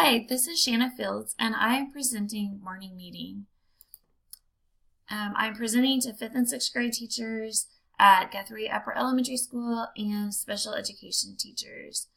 Hi, this is Shanna Fields, and I am presenting morning meeting. I'm presenting to 5th and 6th grade teachers at Guthrie Upper Elementary School and special education teachers.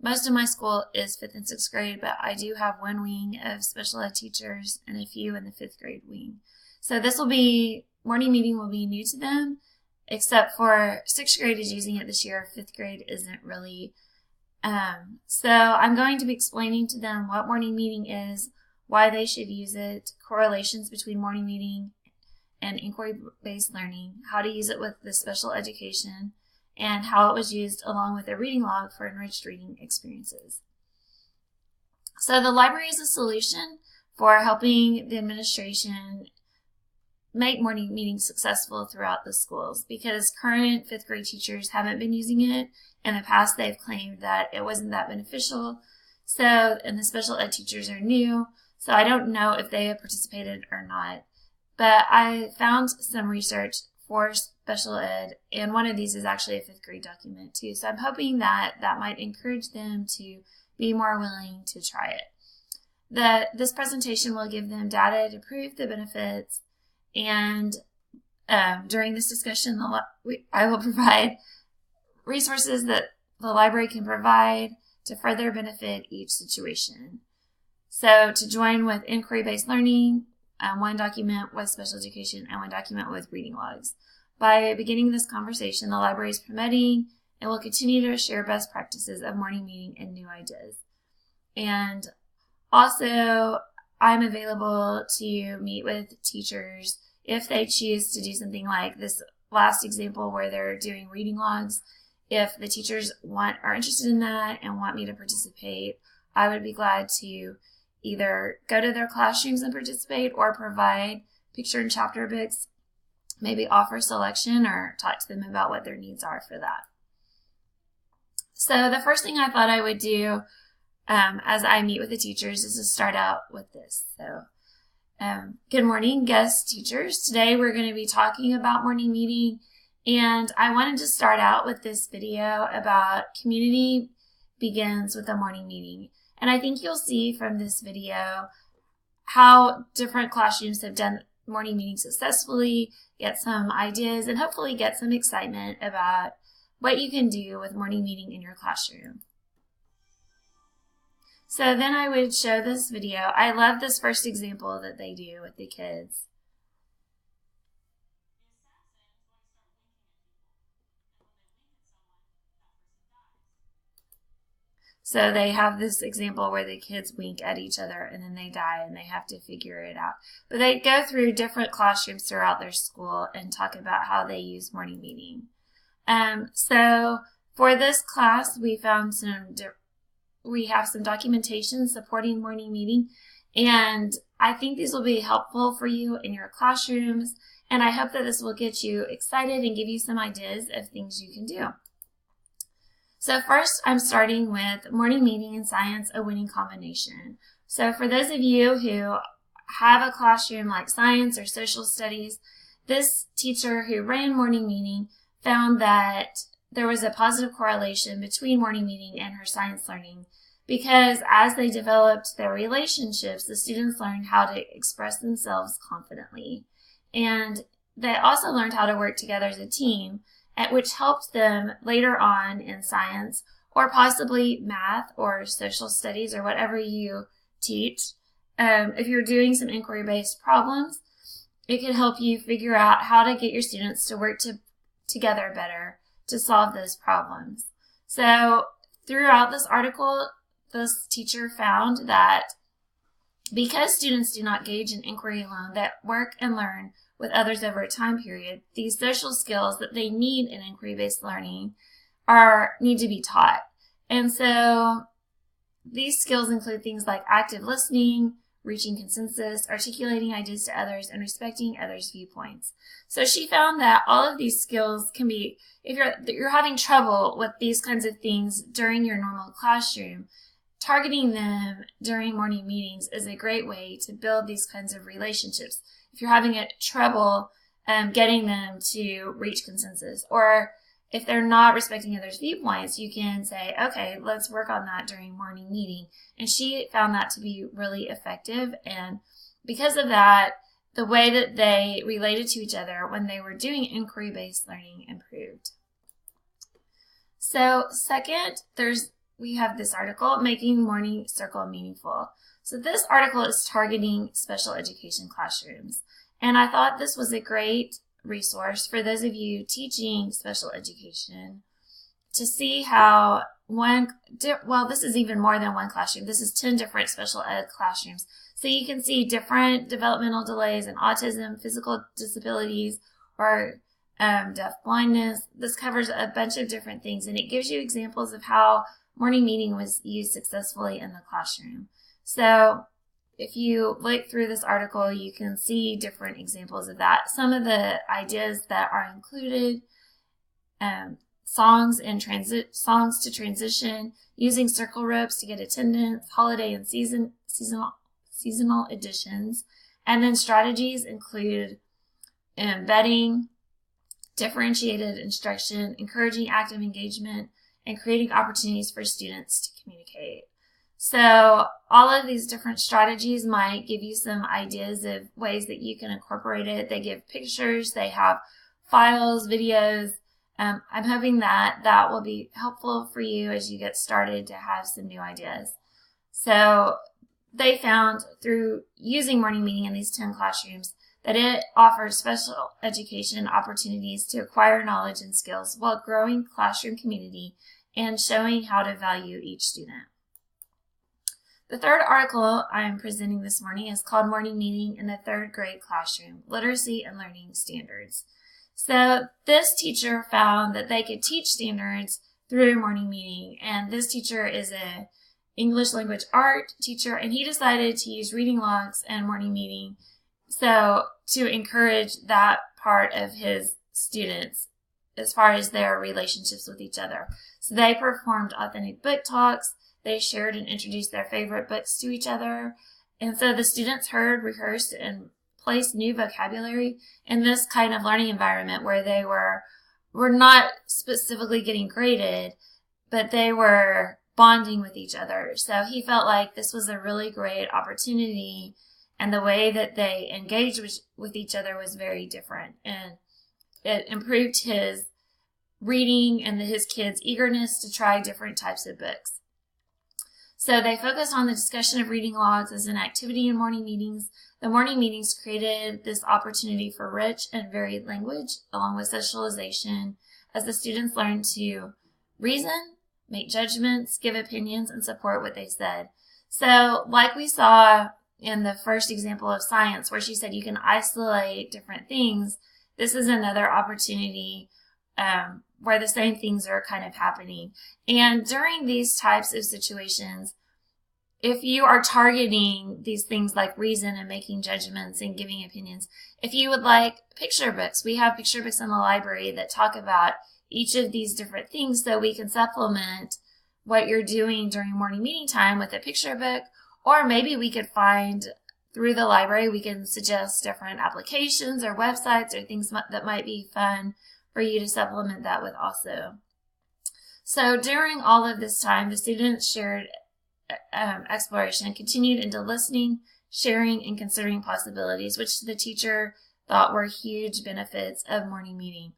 Most of my school is 5th and 6th grade, but I do have one wing of special ed teachers and a few in the 5th grade wing. So morning meeting will be new to them, except for 6th grade is using it this year. 5th grade isn't really. So I'm going to be explaining to them what morning meeting is, why they should use it, correlations between morning meeting and inquiry-based learning, how to use it with the special education, and how it was used along with a reading log for enriched reading experiences. So the library is a solution for helping the administration make morning meetings successful throughout the schools, because current 5th grade teachers haven't been using it. In the past, they've claimed that it wasn't that beneficial. And the special ed teachers are new, so I don't know if they have participated or not. But I found some research for special ed, and one of these is actually a 5th grade document too. So I'm hoping that might encourage them to be more willing to try it. This presentation will give them data to prove the benefits, and during this discussion, I will provide resources that the library can provide to further benefit each situation. So to join with inquiry-based learning, one document with special education and one document with reading logs. By beginning this conversation, the library is promoting and will continue to share best practices of morning meeting and new ideas. And also, I'm available to meet with teachers if they choose to do something like this last example where they're doing reading logs. If the teachers are interested in that and want me to participate, I would be glad to either go to their classrooms and participate or provide picture and chapter books, maybe offer selection or talk to them about what their needs are for that. So the first thing I thought I would do as I meet with the teachers is to start out with this. So good morning, guest teachers. Today we're going to be talking about morning meeting, and I wanted to start out with this video about community begins with a morning meeting. And I think you'll see from this video how different classrooms have done morning meetings successfully, get some ideas, and hopefully get some excitement about what you can do with morning meeting in your classroom. So then I would show this video. I love this first example that they do with the kids. So they have this example where the kids wink at each other and then they die and they have to figure it out. But they go through different classrooms throughout their school and talk about how they use morning meeting. So for this class, we have some documentation supporting morning meeting, and I think these will be helpful for you in your classrooms, and I hope that this will get you excited and give you some ideas of things you can do. So first, I'm starting with morning meeting in science, a winning combination. So for those of you who have a classroom like science or social studies, this teacher who ran morning meeting found that there was a positive correlation between morning meeting and her science learning, because as they developed their relationships, the students learned how to express themselves confidently. And they also learned how to work together as a team, which helped them later on in science or possibly math or social studies or whatever you teach. If you're doing some inquiry-based problems, it can help you figure out how to get your students to work together better to solve those problems. So throughout this article, this teacher found that because students do not gauge in inquiry alone, that work and learn with others over a time period, these social skills that they need in inquiry-based learning need to be taught. And so these skills include things like active listening, reaching consensus, articulating ideas to others, and respecting others' viewpoints. So she found that all of these skills can be, if you're having trouble with these kinds of things during your normal classroom, targeting them during morning meetings is a great way to build these kinds of relationships. If you're having trouble getting them to reach consensus, or if they're not respecting others' viewpoints, you can say, okay, let's work on that during morning meeting. And she found that to be really effective. And because of that, the way that they related to each other when they were doing inquiry-based learning improved. So second, we have this article, Making Morning Circle Meaningful. So this article is targeting special education classrooms. And I thought this was a great resource for those of you teaching special education to see how this is even more than one classroom. This is 10 different special ed classrooms. So you can see different developmental delays in autism, physical disabilities, or deaf blindness. This covers a bunch of different things, and it gives you examples of how morning meeting was used successfully in the classroom. So if you look through this article, you can see different examples of that. Some of the ideas that are included, songs to transition, using circle ropes to get attendance, holiday and seasonal editions, and then strategies include embedding, differentiated instruction, encouraging active engagement, and creating opportunities for students to communicate. So all of these different strategies might give you some ideas of ways that you can incorporate it. They give pictures, they have files, videos. I'm hoping that will be helpful for you as you get started to have some new ideas. So they found through using morning meeting in these 10 classrooms that it offers special education opportunities to acquire knowledge and skills while growing classroom community and showing how to value each student. The third article I'm presenting this morning is called Morning Meeting in the Third Grade Classroom, Literacy and Learning Standards. So this teacher found that they could teach standards through morning meeting, and this teacher is an English language art teacher, and he decided to use reading logs and morning meeting to encourage that part of his students as far as their relationships with each other. So they performed authentic book talks. They shared and introduced their favorite books to each other. And so the students heard, rehearsed, and placed new vocabulary in this kind of learning environment where they were not specifically getting graded, but they were bonding with each other. So he felt like this was a really great opportunity, and the way that they engaged with each other was very different. And it improved his reading and his kids' eagerness to try different types of books. So they focused on the discussion of reading logs as an activity in morning meetings. The morning meetings created this opportunity for rich and varied language, along with socialization, as the students learned to reason, make judgments, give opinions, and support what they said. So like we saw in the first example of science, where she said you can isolate different things, this is another opportunity where the same things are kind of happening. And during these types of situations, if you are targeting these things like reason and making judgments and giving opinions, if you would like picture books, we have picture books in the library that talk about each of these different things, so we can supplement what you're doing during morning meeting time with a picture book. Or maybe we could find through the library, we can suggest different applications or websites or things that might be fun for you to supplement that with also. So during all of this time, the students shared exploration continued into listening, sharing, and considering possibilities, which the teacher thought were huge benefits of morning meeting.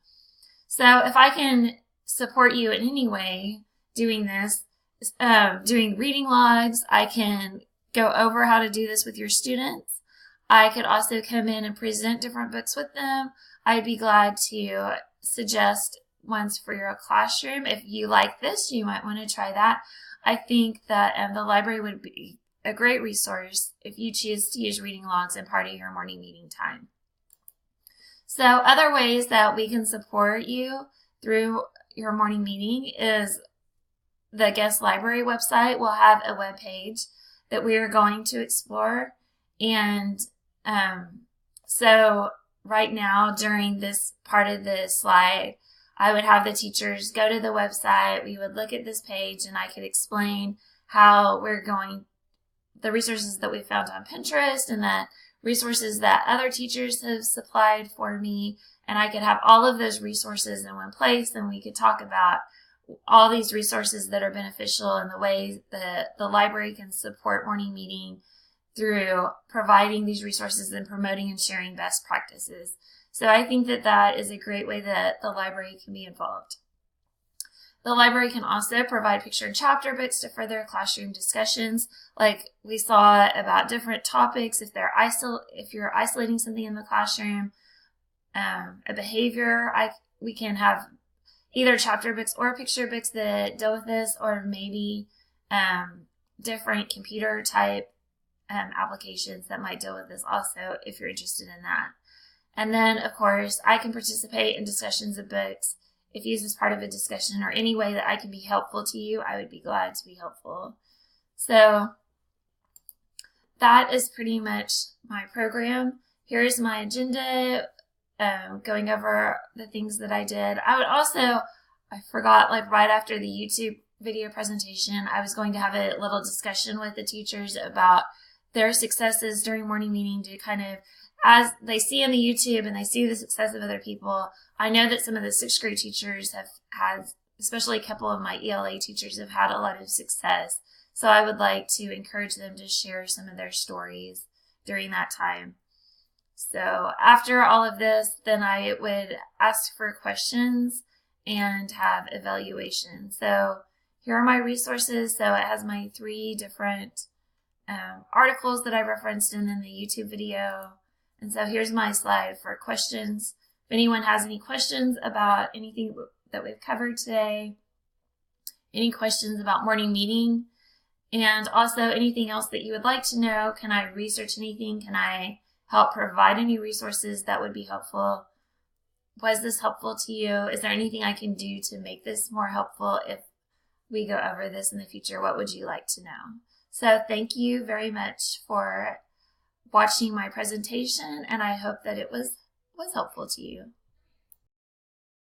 So if I can support you in any way doing this, doing reading logs, I can go over how to do this with your students. I could also come in and present different books with them. I'd be glad to suggest ones for your classroom. If you like this, you might want to try that. I think that the library would be a great resource if you choose to use reading logs in part of your morning meeting time. So other ways that we can support you through your morning meeting is the guest library website will have a web page that we are going to explore. And so right now during this part of the slide, I would have the teachers go to the website, we would look at this page, and I could explain how we're going, the resources that we found on Pinterest and that resources that other teachers have supplied for me, and I could have all of those resources in one place, and we could talk about all these resources that are beneficial and the ways that the library can support morning meeting through providing these resources and promoting and sharing best practices. So I think that that is a great way that the library can be involved. The library can also provide picture and chapter books to further classroom discussions, like we saw about different topics. If you're isolating something in the classroom, a behavior, we can have either chapter books or picture books that deal with this, or maybe different computer type applications that might deal with this also, if you're interested in that. And then, of course, I can participate in discussions of books. If used as part of a discussion or any way that I can be helpful to you, I would be glad to be helpful. So that is pretty much my program. Here's my agenda, going over the things that I did. I forgot, like right after the YouTube video presentation, I was going to have a little discussion with the teachers about their successes during morning meeting, to kind of, as they see on the YouTube and they see the success of other people. I know that some of the sixth grade teachers have had, especially a couple of my ELA teachers, have had a lot of success. So I would like to encourage them to share some of their stories during that time. So after all of this, then I would ask for questions and have evaluation. So here are my resources. So it has my 3 different articles that I referenced in the YouTube video. And so here's my slide for questions. If anyone has any questions about anything that we've covered today, any questions about morning meeting, and also anything else that you would like to know, can I research anything? Can I help provide any resources that would be helpful? Was this helpful to you? Is there anything I can do to make this more helpful if we go over this in the future? What would you like to know? So thank you very much for watching my presentation, and I hope that it was helpful to you.